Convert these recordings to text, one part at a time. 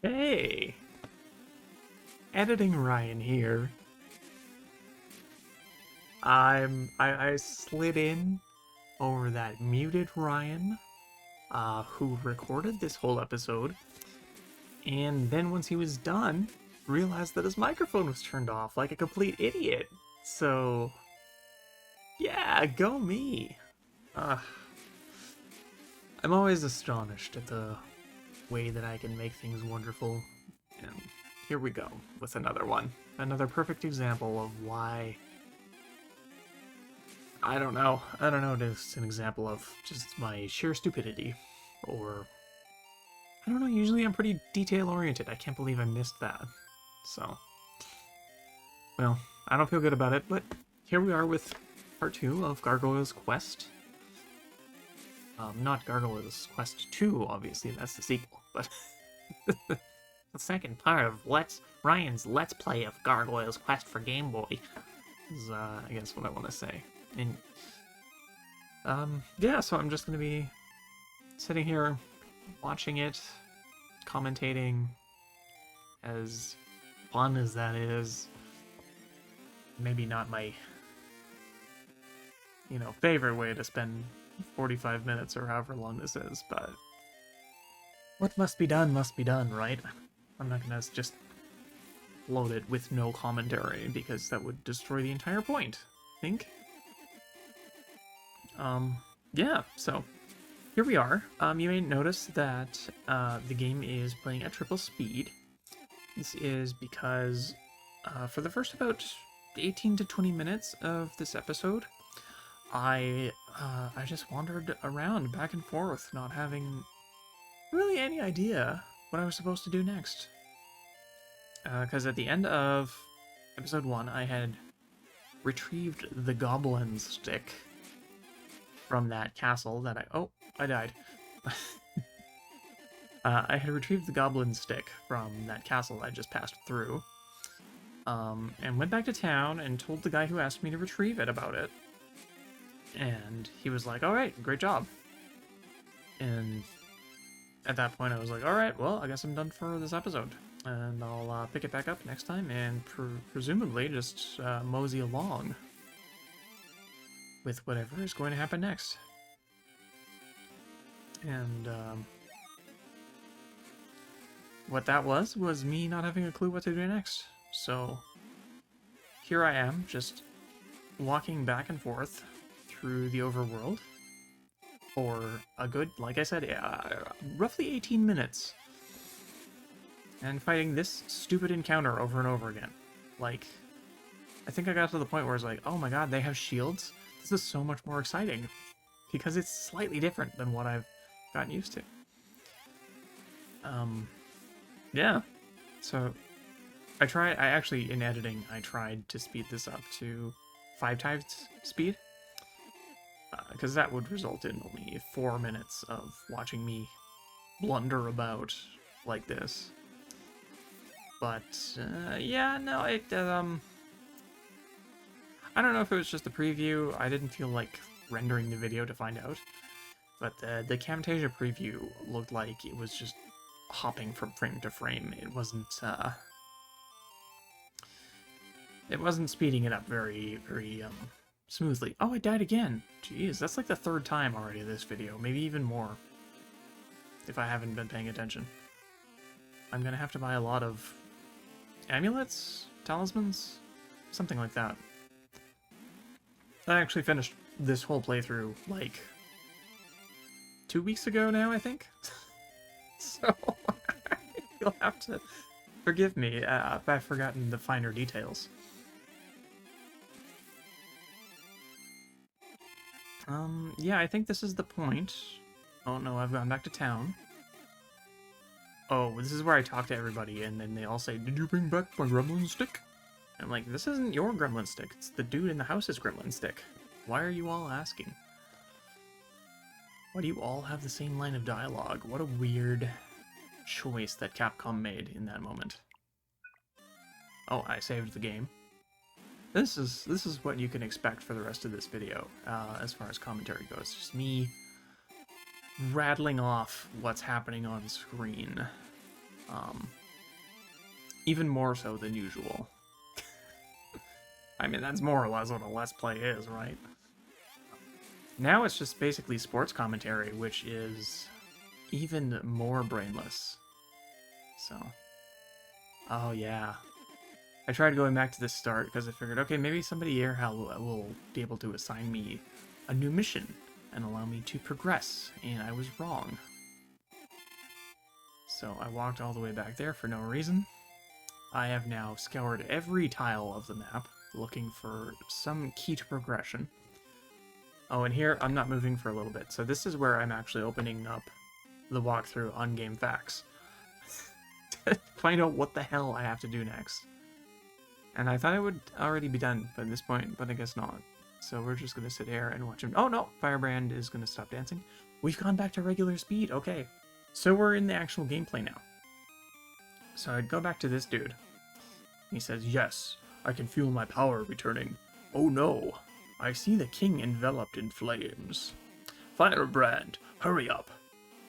Hey, editing Ryan here. I slid in over that muted Ryan, who recorded this whole episode, and then once he was done, realized that his microphone was turned off like a complete idiot. So, yeah, go me. Uh, I'm always astonished at the way that I can make things wonderful. And here we go with another one. Another perfect example of why. I don't know. I don't know. It's an example of just my sheer stupidity. Or, I don't know. Usually I'm pretty detail oriented. I can't believe I missed that. So, well, I don't feel good about it, but here we are with part 2 of Gargoyle's Quest. Not Gargoyle's Quest 2, obviously. That's the sequel. But the second part of Ryan's Let's Play of Gargoyle's Quest for Game Boy is, I guess, what I want to say. And yeah, so I'm just gonna be sitting here watching it, commentating, as fun as that is. Maybe not my, favorite way to spend 45 minutes or however long this is, but what must be done, right? I'm not gonna just load it with no commentary, because that would destroy the entire point, I think. Yeah, so here we are. You may notice that the game is playing at triple speed. This is because for the first about 18 to 20 minutes of this episode, I just wandered around back and forth, not having really any idea what I was supposed to do next. Because at the end of episode 1, I had retrieved the goblin stick from that castle that I died. I had retrieved the goblin stick from that castle I just passed through, and went back to town and told the guy who asked me to retrieve it about it. And he was like, "Alright, great job." And at that point I was like, "Alright, well, I guess I'm done for this episode. And I'll pick it back up next time and presumably just mosey along with whatever is going to happen next." And what that was me not having a clue what to do next. So here I am, just walking back and forth through the overworld for a good, like I said, roughly 18 minutes. And fighting this stupid encounter over and over again. Like, I think I got to the point where it's like, oh my god, they have shields? This is so much more exciting. Because it's slightly different than what I've gotten used to. Yeah. So, I actually, in editing, I tried to speed this up to 5 times speed. Because that would result in only 4 minutes of watching me blunder about like this. But, yeah, no, I don't know if it was just a preview. I didn't feel like rendering the video to find out. But the Camtasia preview looked like it was just hopping from frame to frame. It wasn't speeding it up very, very, smoothly. Oh, I died again! Jeez, that's like the 3rd time already this video. Maybe even more. If I haven't been paying attention. I'm gonna have to buy a lot of amulets? Talismans? Something like that. I actually finished this whole playthrough, like, 2 weeks ago now, I think? So, you'll have to forgive me if I've forgotten the finer details. Yeah, I think this is the point. Oh no, I've gone back to town. Oh, this is where I talk to everybody, and then they all say, "Did you bring back my gremlin stick?" I'm like, this isn't your gremlin stick, it's the dude in the house's gremlin stick. Why are you all asking? Why do you all have the same line of dialogue? What a weird choice that Capcom made in that moment. Oh, I saved the game. This is what you can expect for the rest of this video, as far as commentary goes. Just me rattling off what's happening on screen. Um, even more so than usual. I mean, that's more or less what a Let's Play is, right? Now it's just basically sports commentary, which is even more brainless. So, oh yeah. I tried going back to the start because I figured, okay, maybe somebody here will be able to assign me a new mission and allow me to progress, and I was wrong. So I walked all the way back there for no reason. I have now scoured every tile of the map, looking for some key to progression. Oh, and here, I'm not moving for a little bit, so this is where I'm actually opening up the walkthrough on Game Facts. To find out what the hell I have to do next. And I thought it would already be done by this point, but I guess not. So we're just going to sit here and watch him. Oh no, Firebrand is going to stop dancing. We've gone back to regular speed, okay. So we're in the actual gameplay now. So I'd go back to this dude. He says, yes, I can feel my power returning. Oh no, I see the king enveloped in flames. Firebrand, hurry up.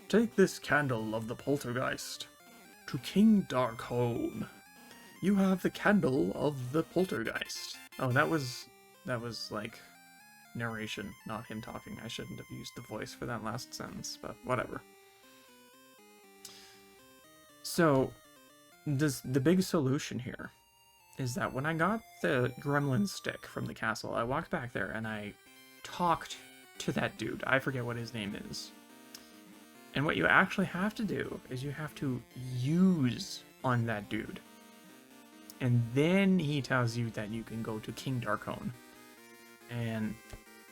Take this candle of the poltergeist to King Darkhone. You have the candle of the poltergeist. Oh, that was like narration, not him talking. I shouldn't have used the voice for that last sentence, but whatever. So, the big solution here is that when I got the gremlin stick from the castle, I walked back there and I talked to that dude. I forget what his name is. And what you actually have to do is you have to use on that dude. And then he tells you that you can go to King Darkhone. And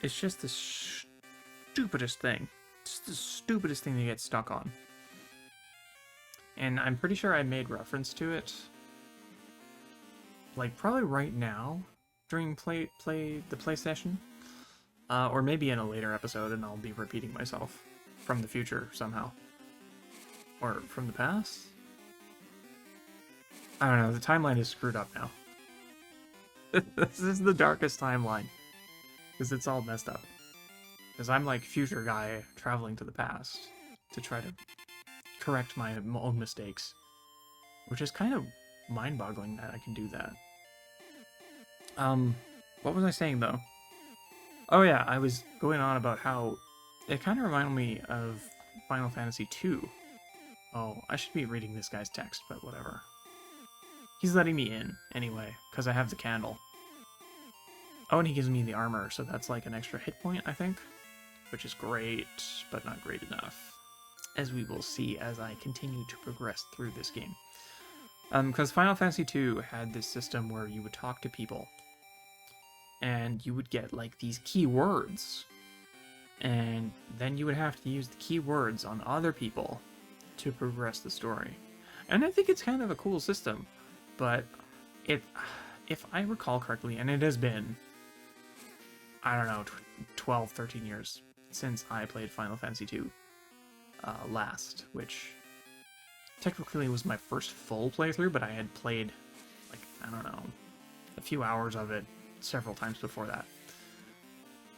it's just the stupidest thing. It's the stupidest thing to get stuck on. And I'm pretty sure I made reference to it. Like, probably right now, during the play session. Or maybe in a later episode, and I'll be repeating myself. From the future, somehow. Or from the past? I don't know, the timeline is screwed up now. This is the darkest timeline. Because it's all messed up. Because I'm like future guy traveling to the past to try to correct my own mistakes. Which is kind of mind-boggling that I can do that. What was I saying though? Oh yeah, I was going on about how it kind of reminded me of Final Fantasy II. Oh, I should be reading this guy's text, but whatever. He's letting me in, anyway, because I have the candle. Oh, and he gives me the armor, so that's like an extra hit point, I think. Which is great, but not great enough. As we will see as I continue to progress through this game. Because Final Fantasy II had this system where you would talk to people. And you would get, like, these keywords. And then you would have to use the keywords on other people to progress the story. And I think it's kind of a cool system. But if I recall correctly, and it has been, I don't know, 12, 13 years since I played Final Fantasy II last, which technically was my first full playthrough, but I had played, like, I don't know, a few hours of it several times before that.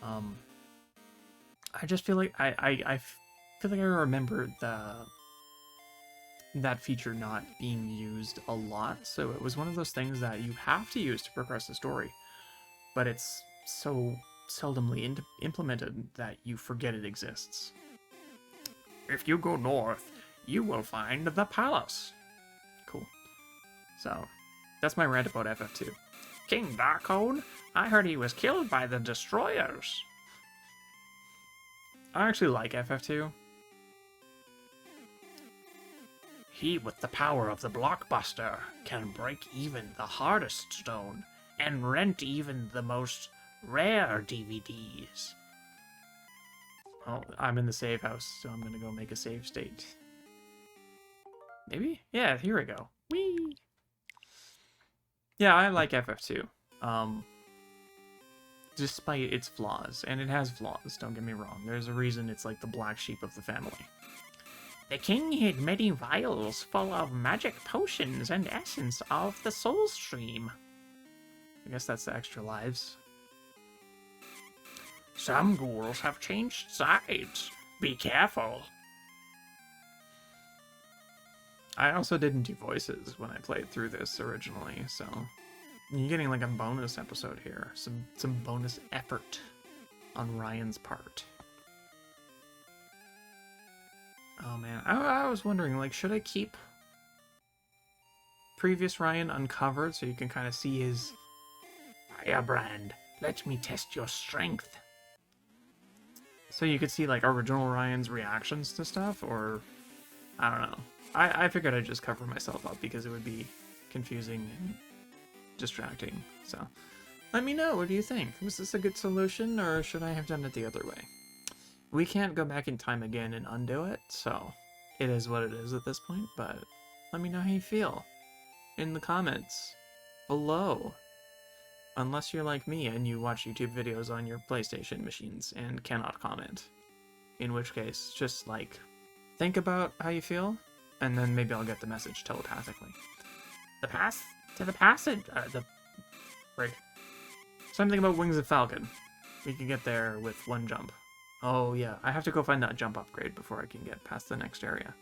I just feel like I feel like I remember that feature not being used a lot, so it was one of those things that you have to use to progress the story, but it's so seldomly implemented that you forget it exists. If you go north, you will find the palace. Cool. So, that's my rant about FF2. King Darkhone? I heard he was killed by the destroyers. I actually like FF2. He with the power of the blockbuster can break even the hardest stone and rent even the most rare DVDs. Oh, I'm in the save house, so I'm gonna go make a save state. Maybe? Yeah, here we go. Whee! Yeah, I like FF2. Despite its flaws, and it has flaws, don't get me wrong. There's a reason it's like the black sheep of the family. The king hid many vials full of magic potions and essence of the soul stream. I guess that's the extra lives. Some ghouls have changed sides. Be careful. I also didn't do voices when I played through this originally, so you're getting like a bonus episode here, some bonus effort on Ryan's part. Oh man, I was wondering, like, should I keep previous Ryan uncovered so you can kind of see his firebrand? Let me test your strength. So you could see like original Ryan's reactions to stuff, or I don't know. I figured I'd just cover myself up because it would be confusing and distracting. So let me know, what do you think? Was this a good solution, or should I have done it the other way? We can't go back in time again and undo it, so it is what it is at this point, but let me know how you feel in the comments below. Unless you're like me and you watch YouTube videos on your PlayStation machines and cannot comment. In which case, just like, think about how you feel, and then maybe I'll get the message telepathically. Right. Something about Wings of Falcon. We can get there with one jump. Oh yeah, I have to go find that jump upgrade before I can get past the next area.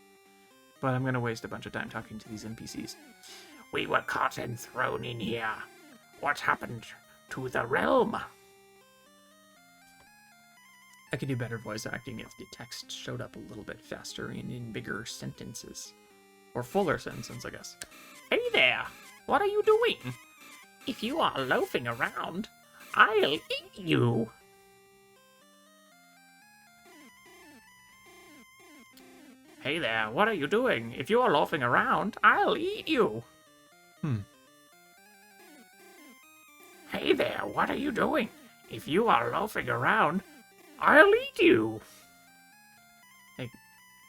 But I'm gonna waste a bunch of time talking to these NPCs. We were caught and thrown in here. What happened to the realm? I could do better voice acting if the text showed up a little bit faster and in bigger sentences. Or fuller sentences, I guess. Hey there! What are you doing? If you are loafing around, I'll eat you! Hey there, what are you doing? If you are loafing around, I'll eat you! Hey there, what are you doing? If you are loafing around, I'll eat you!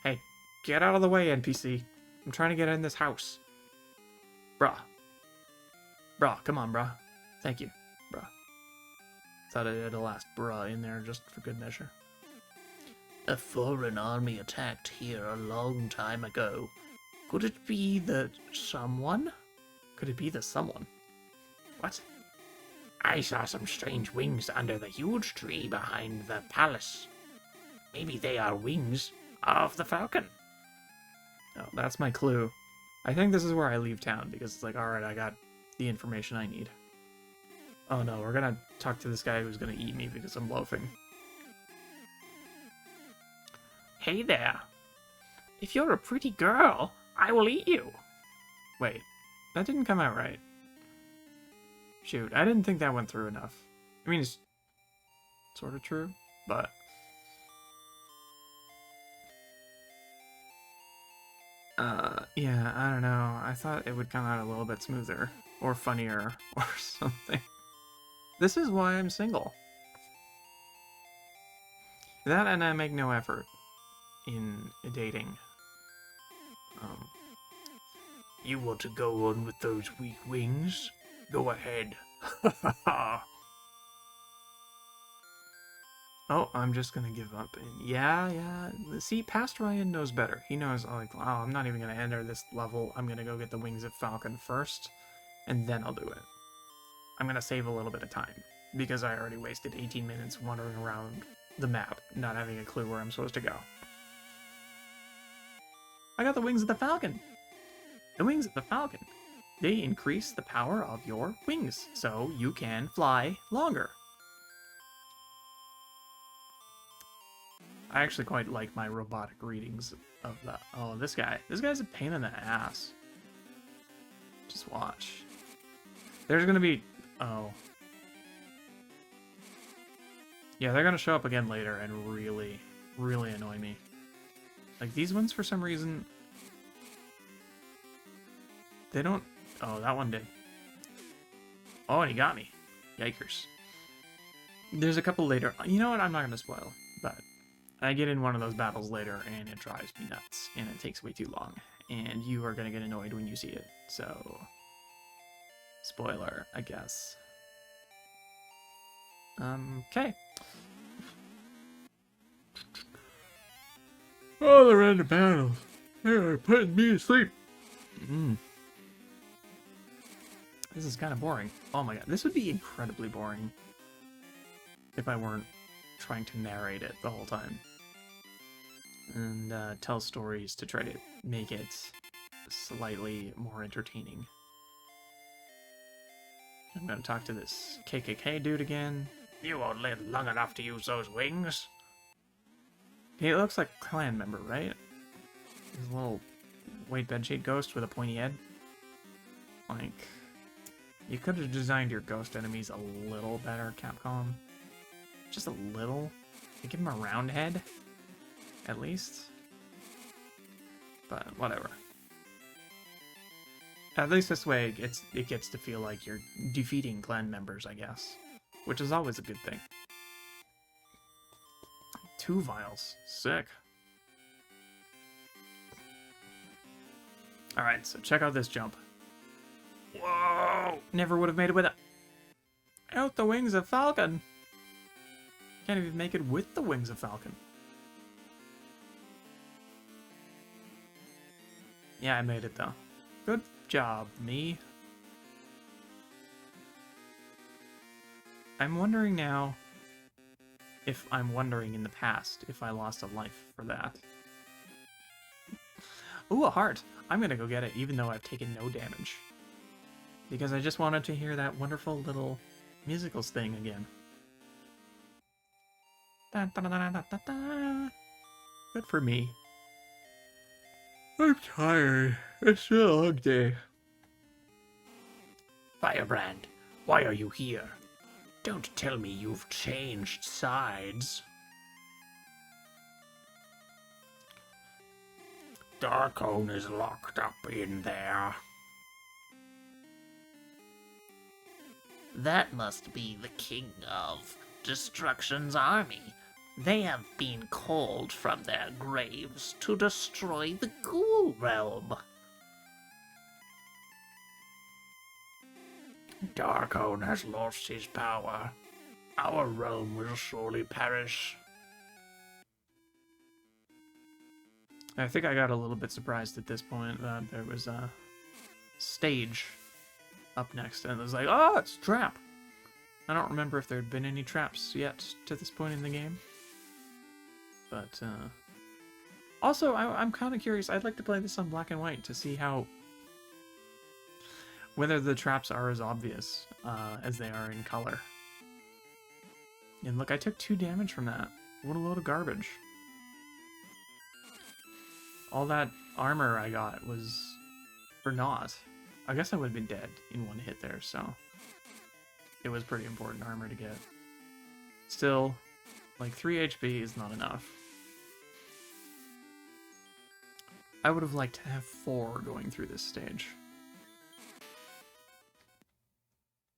Hey, get out of the way, NPC. I'm trying to get in this house. Bruh, come on, bruh. Thank you, bruh. Thought I had a last bruh in there just for good measure. A foreign army attacked here a long time ago. Could it be the someone? Could it be the someone? What? I saw some strange wings under the huge tree behind the palace. Maybe they are wings of the falcon. Oh, that's my clue. I think this is where I leave town, because it's like, alright, I got the information I need. Oh no, we're gonna talk to this guy who's gonna eat me because I'm loafing. Hey there. If you're a pretty girl, I will eat you. Wait, that didn't come out right. Shoot, I didn't think that went through enough. I mean, it's sort of true, but... yeah, I don't know. I thought it would come out a little bit smoother, or funnier, or something. This is why I'm single. That and I make no effort in dating. You want to go on with those weak wings? Go ahead. Oh, I'm just gonna give up. And yeah. See, past Ryan knows better. He knows, like, oh, I'm not even gonna enter this level. I'm gonna go get the Wings of Falcon first, and then I'll do it. I'm gonna save a little bit of time, because I already wasted 18 minutes wandering around the map, not having a clue where I'm supposed to go. I got the Wings of the Falcon! The Wings of the Falcon. They increase the power of your wings, so you can fly longer. I actually quite like my robotic readings of that. Oh, this guy. This guy's a pain in the ass. Just watch. There's gonna be... Oh. Yeah, they're gonna show up again later and really, really annoy me. Like, these ones, for some reason... They don't... Oh, that one did. Oh, and he got me. Yikers. There's a couple later... You know what? I'm not gonna spoil, but... I get in one of those battles later, and it drives me nuts, and it takes way too long, and you are gonna get annoyed when you see it, so... Spoiler, I guess. Okay. Oh, the random battles. They're putting me to sleep. This is kind of boring. Oh my god, this would be incredibly boring if I weren't trying to narrate it the whole time and tell stories to try to make it slightly more entertaining. I'm gonna talk to this KKK dude again. You won't live long enough to use those wings. He looks like a clan member, right? He's a little white bedsheet ghost with a pointy head. Like, you could have designed your ghost enemies a little better, Capcom. Just a little. You give him a round head, at least. But whatever. At least this way, it gets to feel like you're defeating clan members, I guess. Which is always a good thing. 2 vials. Sick. Alright, so check out this jump. Whoa! Never would have made it with it. Out the wings of Falcon! Can't even make it with the wings of Falcon. Yeah, I made it though. Good job, me. I'm wondering now if I'm wondering in the past if I lost a life for that. Ooh, a heart. I'm gonna go get it even though I've taken no damage. Because I just wanted to hear that wonderful little musical sting again. Da, da, da, da, da, da, da. Good for me. I'm tired. It's been a long day. Firebrand, why are you here? Don't tell me you've changed sides. Darkone is locked up in there. That must be the king of Destruction's army. They have been called from their graves to destroy the Ghoul realm. Darkone has lost his power. Our realm will surely perish. I think I got a little bit surprised at this point that there was a stage up next, and it was like, oh, it's a trap. I don't remember if there had been any traps yet to this point in the game. But, also, I'm kind of curious. I'd like to play this on black and white to see whether the traps are as obvious as they are in color. And look, I took 2 damage from that. What a load of garbage. All that armor I got was for naught. I guess I would have been dead in 1 hit there, so it was pretty important armor to get. Still, like 3 HP is not enough. I would have liked to have 4 going through this stage.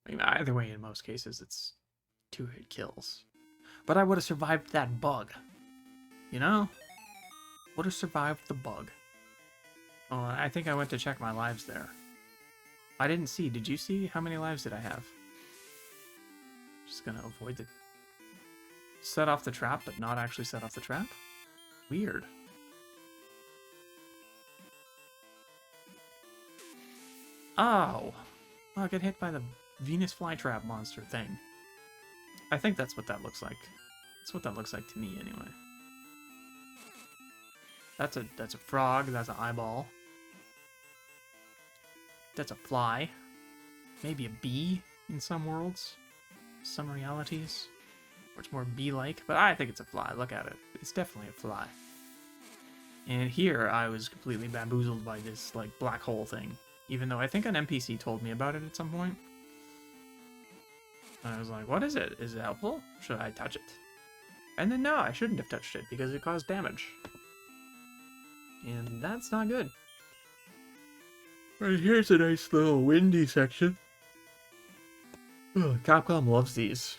I mean, either way, in most cases, it's 2-hit kills. But I would have survived that bug. You know? Would have survived the bug. Oh, I think I went to check my lives there. I didn't see. Did you see? How many lives did I have? Just gonna avoid the... Set off the trap, but not actually set off the trap? Weird. Oh! Oh, I got hit by the Venus flytrap monster thing. I think that's what that looks like. That's what that looks like to me, anyway. That's a frog. That's an eyeball. That's a fly. Maybe a bee in some worlds. Some realities. Or it's more bee-like. But I think it's a fly. Look at it. It's definitely a fly. And here, I was completely bamboozled by this, like, black hole thing. Even though I think an NPC told me about it at some point. And I was like, what is it? Is it helpful? Should I touch it? And then no, I shouldn't have touched it because it caused damage. And that's not good. Right, here's a nice little windy section. Ugh, Capcom loves these.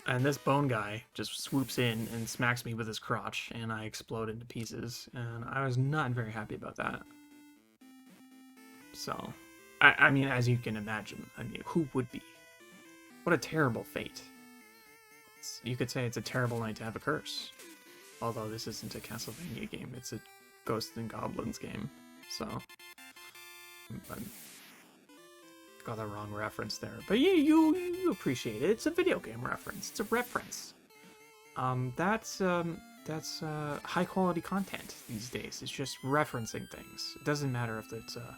And this bone guy just swoops in and smacks me with his crotch, and I explode into pieces. And I was not very happy about that. So, I mean, as you can imagine, I mean, who would be? What a terrible fate. You could say it's a terrible night to have a curse. Although this isn't a Castlevania game, it's a Ghosts and Goblins game. So, I got the wrong reference there. But you appreciate it. It's a video game reference. It's a reference. That's that's high quality content these days. It's just referencing things. It doesn't matter if it's a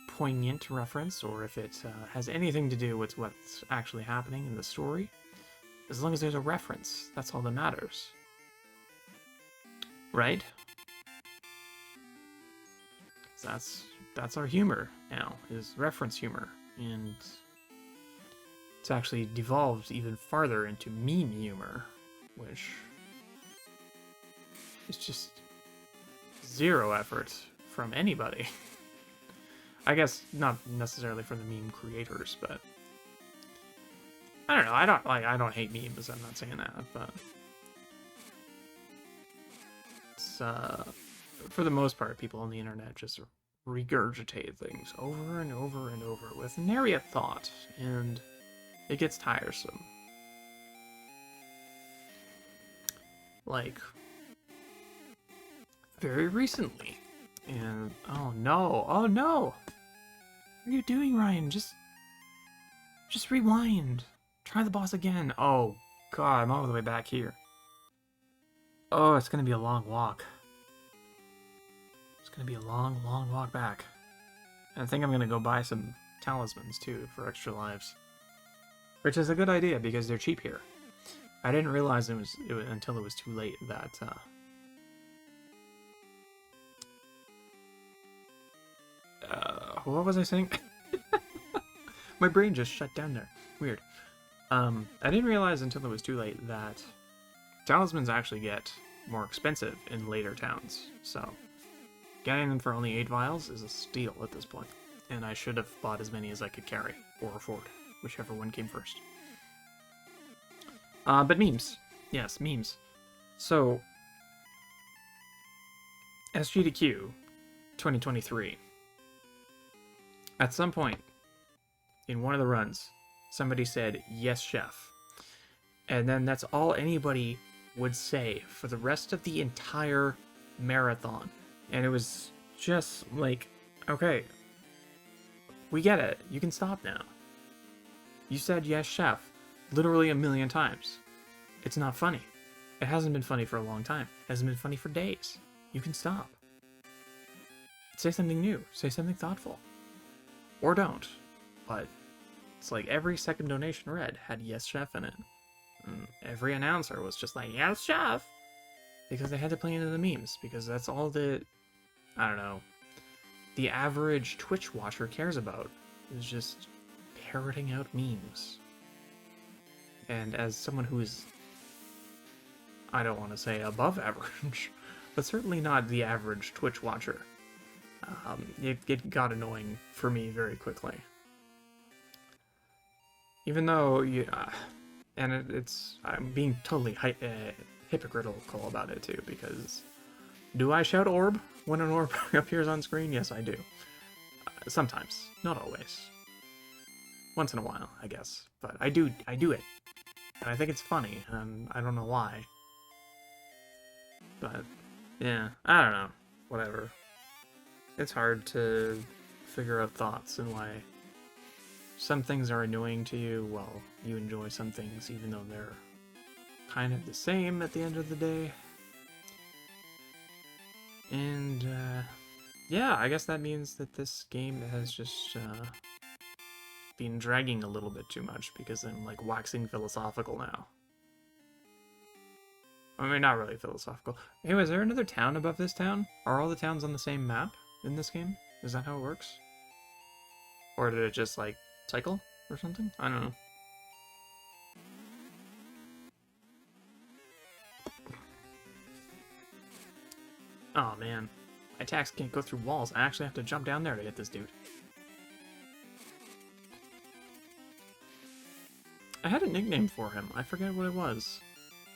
poignant reference or if it has anything to do with what's actually happening in the story. As long as there's a reference, that's all that matters. Right? That's our humor now, is reference humor. And it's actually devolved even farther into meme humor, which is just zero effort from anybody. I guess not necessarily from the meme creators, but I don't know. I don't hate memes. I'm not saying that, but it's for the most part, people on the internet just regurgitate things over and over and over with nary a thought, and it gets tiresome. Like very recently, and oh no, what are you doing, Ryan? Just rewind. Try the boss again. Oh god, I'm all the way back here. Oh, it's gonna be a long walk. It's gonna be a long, long walk back. And I think I'm gonna go buy some talismans too for extra lives, which is a good idea because they're cheap here. I didn't realize it was until it was too late that what was I saying? My brain just shut down there. Weird. I didn't realize until it was too late that talismans actually get more expensive in later towns. So getting them for only 8 vials is a steal at this point. And I should have bought as many as I could carry or afford, whichever one came first. But memes. Yes, memes. So SG2Q 2023. At some point in one of the runs, somebody said, "Yes, chef." And then that's all anybody would say for the rest of the entire marathon. And it was just like, okay, we get it. You can stop now. You said, "Yes, chef," literally a million times. It's not funny. It hasn't been funny for a long time. It hasn't been funny for days. You can stop. Say something new. Say something thoughtful. Or don't. But it's like every second donation read had "Yes, chef" in it. And every announcer was just like, "Yes, chef," because they had to play into the memes, because that's all the, I don't know, the average Twitch watcher cares about, is just parroting out memes. And as someone who is, I don't want to say above average, but certainly not the average Twitch watcher, it got annoying for me very quickly. Even though, and I'm being totally hypocritical about it too, because do I shout orb when an orb appears on screen? Yes, I do. Sometimes, not always. Once in a while, I guess, but I do it, and I think it's funny. I don't know why, but yeah, I don't know. Whatever. It's hard to figure out thoughts and why some things are annoying to you while you enjoy some things, even though they're kind of the same at the end of the day. And yeah, I guess that means that this game has just been dragging a little bit too much, because I'm like waxing philosophical now. I mean, not really philosophical. Anyway, is there another town above this town? Are all the towns on the same map in this game? Is that how it works? Or did it just like cycle or something? I don't know. Oh man, my attacks can't go through walls. I actually have to jump down there to hit this dude. I had a nickname for him. I forget what it was.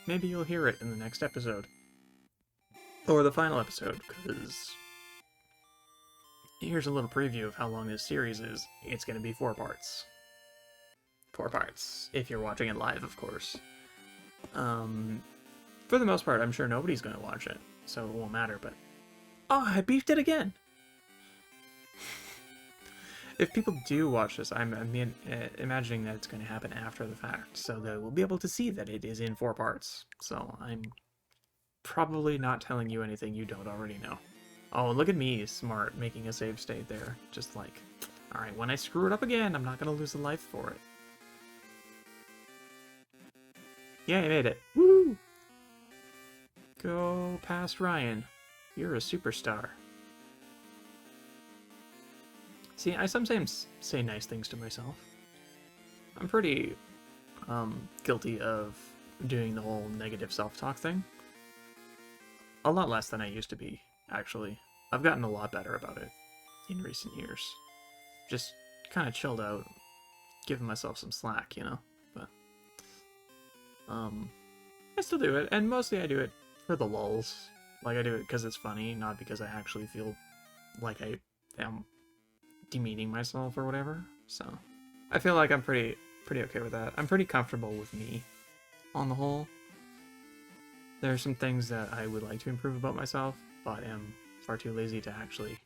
Maybe you'll hear it in the next episode. Or the final episode, because here's a little preview of how long this series is. It's going to be 4 parts. 4 parts, if you're watching it live, of course. For the most part, I'm sure nobody's going to watch it, so it won't matter, but... Oh, I beefed it again! If people do watch this, I'm imagining that it's going to happen after the fact, so they will be able to see that it is in 4 parts. So I'm probably not telling you anything you don't already know. Oh, look at me, smart, making a save state there. Just like, alright, when I screw it up again, I'm not gonna lose a life for it. Yeah, I made it. Woo! Go past Ryan. You're a superstar. See, I sometimes say nice things to myself. I'm pretty guilty of doing the whole negative self-talk thing. A lot less than I used to be, actually. I've gotten a lot better about it in recent years. Just kind of chilled out, giving myself some slack, you know? But I still do it, and mostly I do it for the lulz. Like, I do it because it's funny, not because I actually feel like I am demeaning myself or whatever. So I feel like I'm pretty okay with that. I'm pretty comfortable with me on the whole. There are some things that I would like to improve about myself, but am far too lazy to actually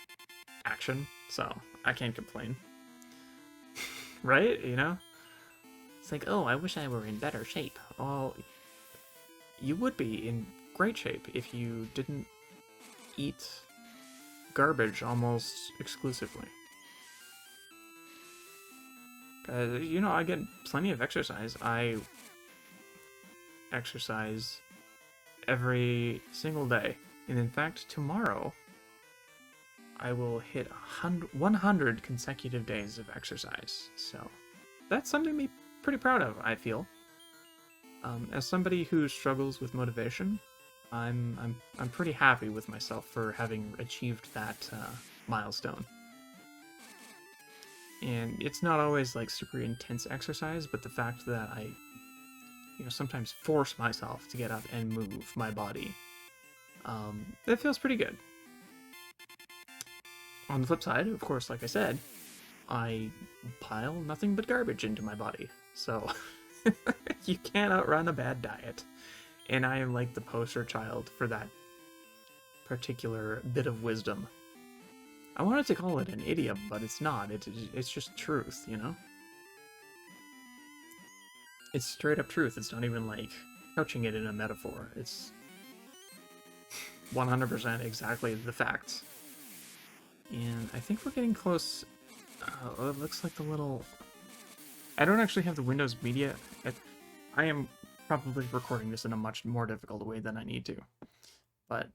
action, so I can't complain. Right? You know? It's like, oh, I wish I were in better shape. Well, you would be in great shape if you didn't eat garbage almost exclusively. You know, I get plenty of exercise. I exercise every single day. And in fact, tomorrow, I will hit 100 consecutive days of exercise. So that's something to be pretty proud of, I feel. As somebody who struggles with motivation, I'm pretty happy with myself for having achieved that milestone. And it's not always like super intense exercise, but the fact that I, you know, sometimes force myself to get up and move my body, that feels pretty good. On the flip side, of course, like I said, I pile nothing but garbage into my body. So you can't outrun a bad diet. And I am like the poster child for that particular bit of wisdom. I wanted to call it an idiom, but it's not. It's just truth, you know? It's straight up truth. It's not even like couching it in a metaphor. It's 100% exactly the facts. And I think we're getting close. It looks like the little... I don't actually have the Windows Media. I am probably recording this in a much more difficult way than I need to. But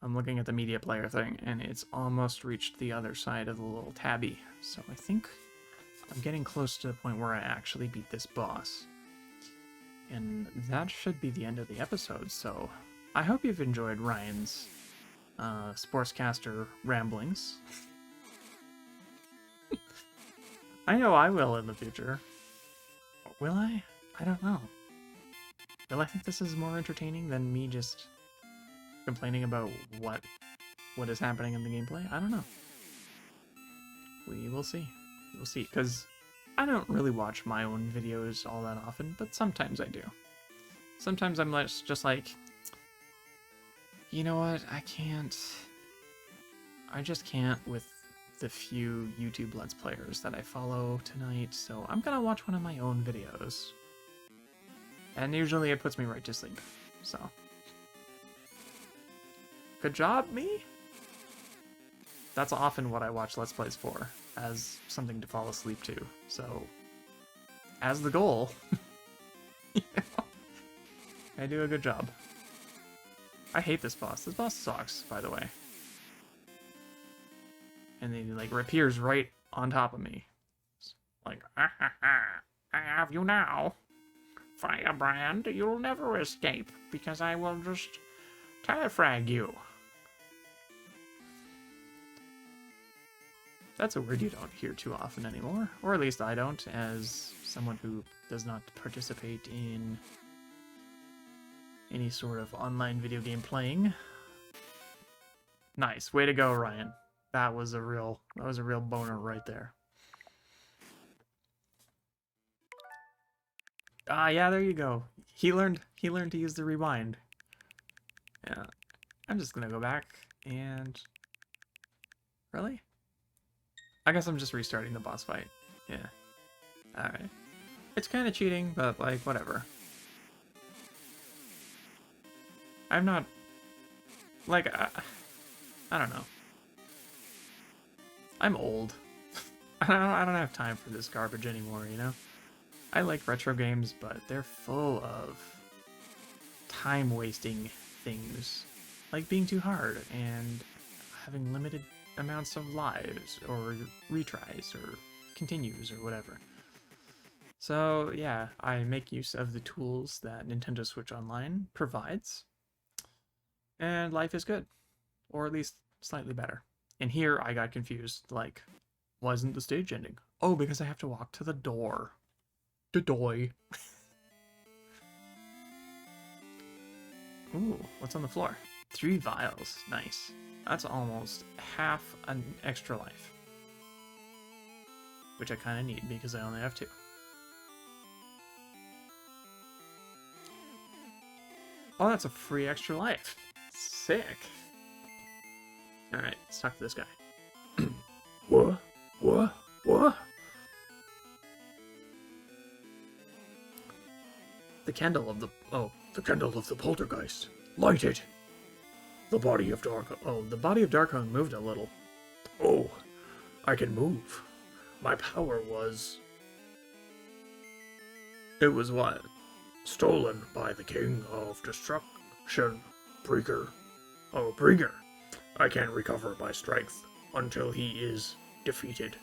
I'm looking at the media player thing, and it's almost reached the other side of the little tabby. So I think I'm getting close to the point where I actually beat this boss. And that should be the end of the episode, so I hope you've enjoyed Ryan's sportscaster ramblings. I know I will in the future. Will I? I don't know. Will I think this is more entertaining than me just complaining about what is happening in the gameplay? I don't know. We will see. We'll see, because I don't really watch my own videos all that often, but sometimes I do. Sometimes I'm just like, you know what, I just can't with the few YouTube Let's Players that I follow tonight, so I'm gonna watch one of my own videos. And usually it puts me right to sleep, so. Good job, me? That's often what I watch Let's Plays for, as something to fall asleep to, so. As the goal, you know, I do a good job. I hate this boss. This boss sucks, by the way. And then he, like, appears right on top of me. It's like, ah, ha, ha, I have you now. Firebrand, you'll never escape, because I will just terrafrag you. That's a word you don't hear too often anymore. Or at least I don't, as someone who does not participate in any sort of online video game playing. Nice. Way to go, Ryan. That was a real boner right there. Ah, yeah, there you go. He learned to use the rewind. Yeah. I'm just gonna go back and... Really? I guess I'm just restarting the boss fight. Yeah. Alright. It's kind of cheating, but, like, whatever. I'm not Like, I don't know. I'm old. I don't have time for this garbage anymore, you know? I like retro games, but they're full of time-wasting things. Like being too hard and having limited amounts of lives, or retries, or continues, or whatever. So, yeah, I make use of the tools that Nintendo Switch Online provides, and life is good. Or at least slightly better. And here I got confused, like, why isn't the stage ending? Oh, because I have to walk to the door. The doy. Ooh, what's on the floor? 3 vials. Nice. That's almost half an extra life. Which I kind of need because I only have 2. Oh, that's a free extra life. Sick. Alright, let's talk to this guy. What? What? What? The candle of the... Oh, The candle of the poltergeist. Light it. The body of Dark. oh, the body of Darkone moved a little. Oh, I can move. My power was It was what? stolen by the King of Destruction, Brieger. Oh, Brieger. I can't recover my strength until he is defeated.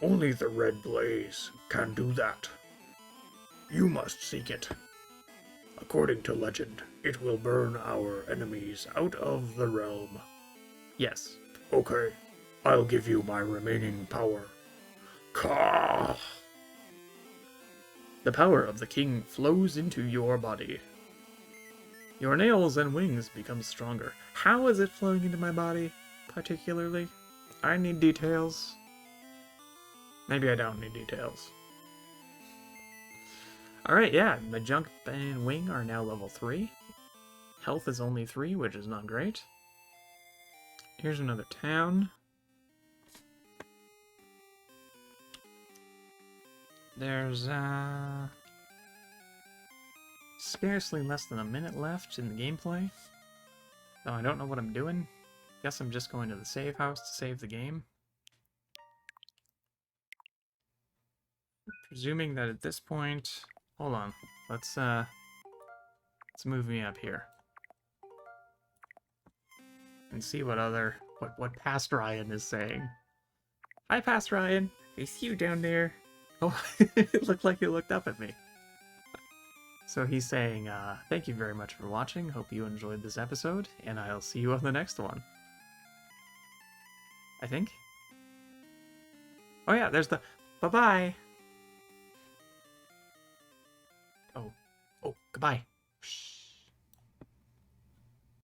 Only the Red Blaze can do that. You must seek it. According to legend, it will burn our enemies out of the realm. Yes. Okay, I'll give you my remaining power. Ka! The power of the king flows into your body. Your nails and wings become stronger. How is it flowing into my body, particularly? I need details. Maybe I don't need details. Alright, yeah, my junk and wing are now level 3. Health is only 3, which is not great. Here's another town. There's, scarcely less than a minute left in the gameplay. Though I don't know what I'm doing. Guess I'm just going to the save house to save the game. Presuming that at this point... Hold on. Let's move me up here. And see what other... What Past Ryan is saying. Hi, Past Ryan. I see you down there. Oh, it looked like he looked up at me. So he's saying, thank you very much for watching. Hope you enjoyed this episode, and I'll see you on the next one. I think? Oh yeah, there's the... Bye-bye! Oh, goodbye.